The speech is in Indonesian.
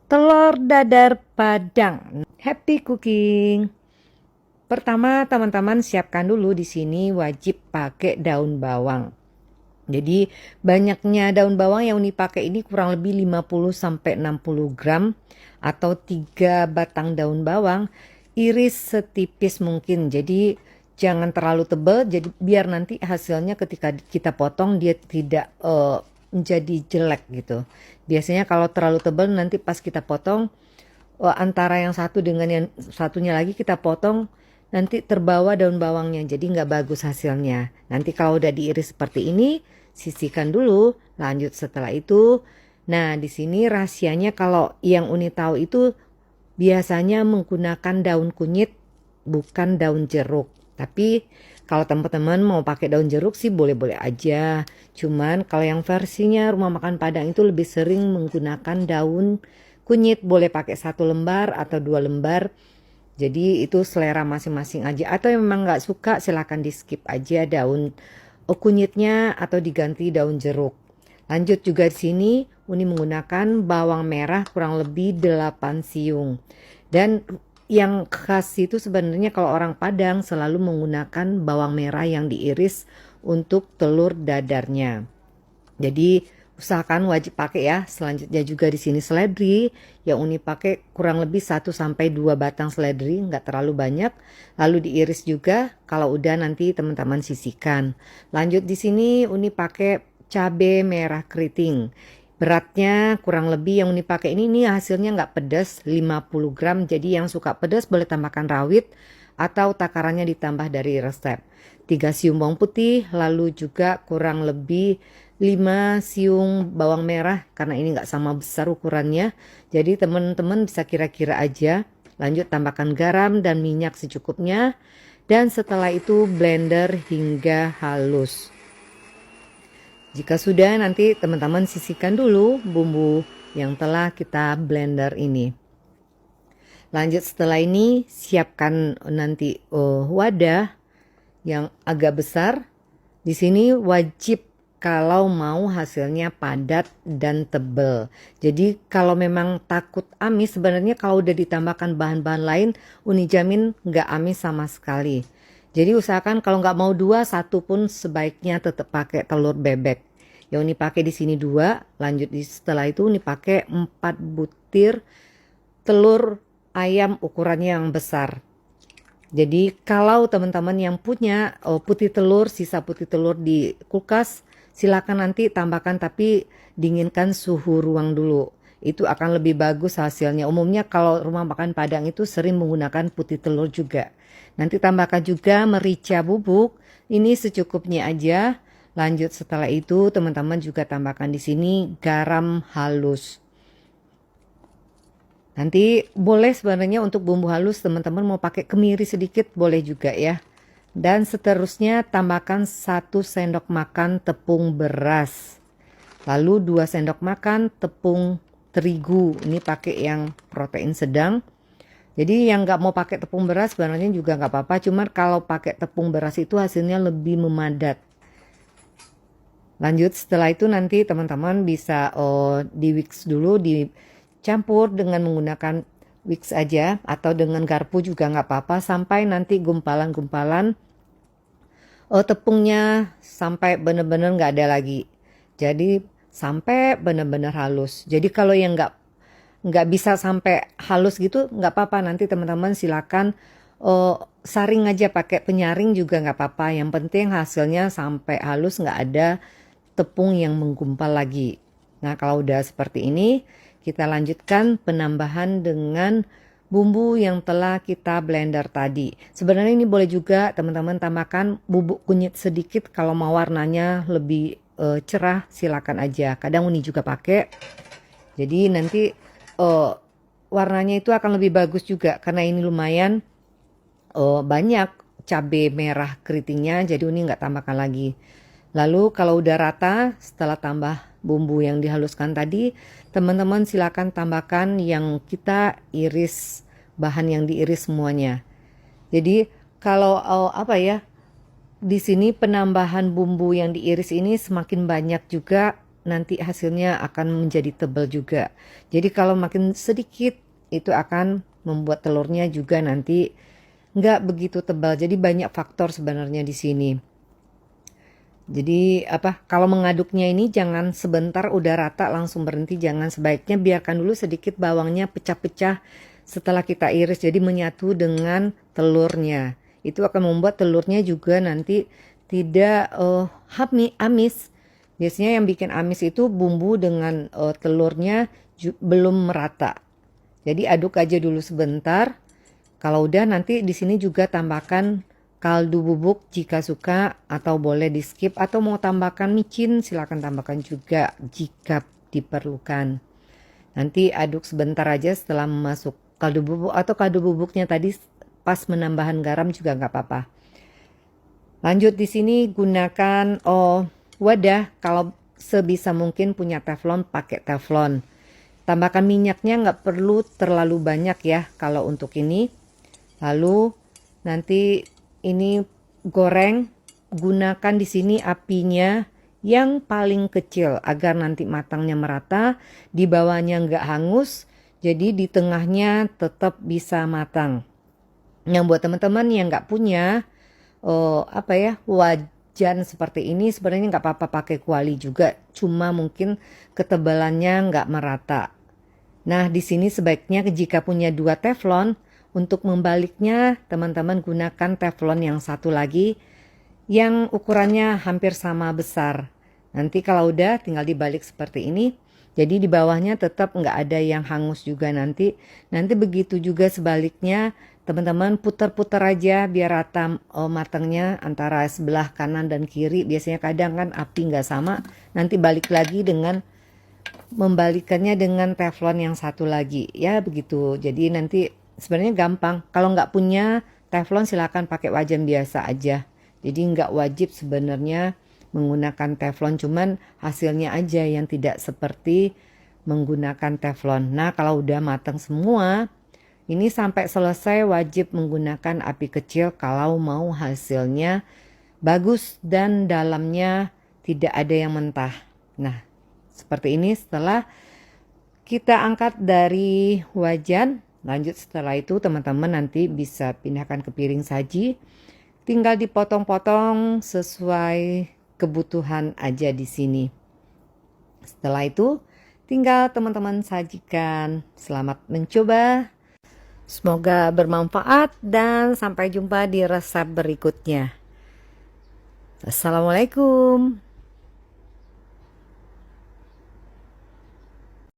telur dadar Padang. Happy cooking. Pertama, teman-teman siapkan dulu di sini wajib pakai daun bawang. Jadi banyaknya daun bawang yang dipakai ini kurang lebih 50 sampai 60 gram atau 3 batang daun bawang, iris setipis mungkin. Jadi jangan terlalu tebal, jadi biar nanti hasilnya ketika kita potong dia tidak menjadi jelek gitu. Biasanya kalau terlalu tebal nanti pas kita potong antara yang satu dengan yang satunya lagi kita potong nanti terbawa daun bawangnya, jadi nggak bagus hasilnya. Nanti kalau udah diiris seperti ini, sisihkan dulu. Lanjut setelah itu, nah di sini rahasianya kalau yang Uni tahu itu biasanya menggunakan daun kunyit, bukan daun jeruk. Tapi kalau teman-teman mau pakai daun jeruk sih boleh-boleh aja. Cuman kalau yang versinya rumah makan Padang itu lebih sering menggunakan daun kunyit, boleh pakai 1 lembar atau 2 lembar. Jadi itu selera masing-masing aja. Atau yang memang nggak suka silahkan di skip aja daun kunyitnya atau diganti daun jeruk. Lanjut juga di sini Uni menggunakan bawang merah kurang lebih 8 siung. Dan yang khas itu sebenarnya kalau orang Padang selalu menggunakan bawang merah yang diiris untuk telur dadarnya. Jadi usahakan wajib pakai ya. Selanjutnya juga di sini seledri yang Uni pakai kurang lebih 1 sampai 2 batang seledri, nggak terlalu banyak. Lalu diiris juga. Kalau udah nanti teman-teman sisihkan. Lanjut di sini Uni pakai cabai merah keriting. Beratnya kurang lebih yang Uni pakai ini hasilnya nggak pedas, 50 gram. Jadi yang suka pedas boleh tambahkan rawit atau takarannya ditambah dari resep. 3 siung bawang putih, lalu juga kurang lebih 5 siung bawang merah, karena ini nggak sama besar ukurannya. Jadi teman-teman bisa kira-kira aja. Lanjut tambahkan garam dan minyak secukupnya. Dan setelah itu blender hingga halus. Jika sudah, nanti teman-teman sisihkan dulu bumbu yang telah kita blender ini. Lanjut setelah ini siapkan nanti wadah yang agak besar. Di sini wajib kalau mau hasilnya padat dan tebal. Jadi kalau memang takut amis, sebenarnya kalau udah ditambahkan bahan-bahan lain, Uni jamin nggak amis sama sekali. Jadi usahakan kalau nggak mau 2, 1 pun sebaiknya tetap pakai telur bebek. Yang Uni pakai di sini 2. Lanjut setelah itu Uni pakai 4 butir telur ayam ukurannya yang besar. Jadi kalau teman-teman yang punya putih telur, sisa putih telur di kulkas, silakan nanti tambahkan, tapi dinginkan suhu ruang dulu. Itu akan lebih bagus hasilnya. Umumnya kalau rumah makan Padang itu sering menggunakan putih telur juga. Nanti tambahkan juga merica bubuk. Ini secukupnya aja. Lanjut setelah itu teman-teman juga tambahkan di sini garam halus. Nanti boleh sebenarnya untuk bumbu halus teman-teman mau pakai kemiri sedikit boleh juga ya. Dan seterusnya tambahkan 1 sendok makan tepung beras. Lalu 2 sendok makan tepung terigu. Ini pakai yang protein sedang. Jadi yang nggak mau pakai tepung beras sebenarnya juga nggak apa-apa. Cuma kalau pakai tepung beras itu hasilnya lebih memadat. Lanjut setelah itu nanti teman-teman bisa di mix dulu, dicampur dengan menggunakan whisk aja atau dengan garpu juga nggak apa-apa sampai nanti gumpalan-gumpalan tepungnya sampai benar-benar nggak ada lagi. Jadi sampai benar-benar halus. Jadi kalau yang nggak bisa sampai halus gitu nggak apa-apa, nanti teman-teman silakan saring aja pakai penyaring juga nggak apa-apa. Yang penting hasilnya sampai halus, nggak ada tepung yang menggumpal lagi. Nah kalau udah seperti ini kita lanjutkan penambahan dengan bumbu yang telah kita blender tadi. Sebenarnya ini boleh juga teman-teman tambahkan bubuk kunyit sedikit kalau mau warnanya lebih cerah, silakan aja. Kadang Uni juga pakai. Jadi nanti warnanya itu akan lebih bagus juga karena ini lumayan banyak cabai merah keritingnya, jadi Uni nggak tambahkan lagi. Lalu kalau udah rata setelah tambah bumbu yang dihaluskan tadi, teman-teman silakan tambahkan yang kita iris, bahan yang diiris semuanya. Jadi kalau di sini penambahan bumbu yang diiris ini semakin banyak juga nanti hasilnya akan menjadi tebal juga. Jadi kalau makin sedikit itu akan membuat telurnya juga nanti nggak begitu tebal. Jadi banyak faktor sebenarnya di sini. Jadi kalau mengaduknya ini jangan sebentar udah rata langsung berhenti, jangan, sebaiknya biarkan dulu sedikit bawangnya pecah-pecah setelah kita iris, jadi menyatu dengan telurnya. Itu akan membuat telurnya juga nanti tidak amis. Biasanya yang bikin amis itu bumbu dengan telurnya belum merata. Jadi aduk aja dulu sebentar. Kalau udah, nanti di sini juga tambahkan kaldu bubuk jika suka, atau boleh di skip, atau mau tambahkan micin silakan tambahkan juga jika diperlukan. Nanti aduk sebentar aja setelah masuk kaldu bubuk, atau kaldu bubuknya tadi pas menambahkan garam juga nggak apa-apa. Lanjut di sini gunakan wadah, kalau sebisa mungkin punya teflon pakai teflon. Tambahkan minyaknya nggak perlu terlalu banyak ya kalau untuk ini. Lalu nanti ini goreng, gunakan di sini apinya yang paling kecil agar nanti matangnya merata, di bawahnya nggak hangus, jadi di tengahnya tetap bisa matang. Yang buat teman-teman yang nggak punya wajan seperti ini, sebenarnya nggak apa-apa pakai kuali juga, cuma mungkin ketebalannya nggak merata. Nah di sini sebaiknya jika punya 2 teflon, untuk membaliknya teman-teman gunakan teflon yang satu lagi yang ukurannya hampir sama besar. Nanti kalau udah tinggal dibalik seperti ini. Jadi di bawahnya tetap nggak ada yang hangus juga nanti. Nanti begitu juga sebaliknya, teman-teman putar-putar aja biar rata matangnya antara sebelah kanan dan kiri. Biasanya kadang kan api nggak sama. Nanti balik lagi dengan membalikannya dengan teflon yang satu lagi. Ya begitu. Jadi nanti sebenarnya gampang. Kalau nggak punya teflon silakan pakai wajan biasa aja. Jadi nggak wajib sebenarnya menggunakan teflon, cuman hasilnya aja yang tidak seperti menggunakan teflon. Nah kalau udah matang semua, ini sampai selesai wajib menggunakan api kecil kalau mau hasilnya bagus dan dalamnya tidak ada yang mentah. Nah seperti ini setelah kita angkat dari wajan. Lanjut setelah itu teman-teman nanti bisa pindahkan ke piring saji. Tinggal dipotong-potong sesuai kebutuhan aja di sini. Setelah itu tinggal teman-teman sajikan. Selamat mencoba. Semoga bermanfaat dan sampai jumpa di resep berikutnya. Assalamualaikum.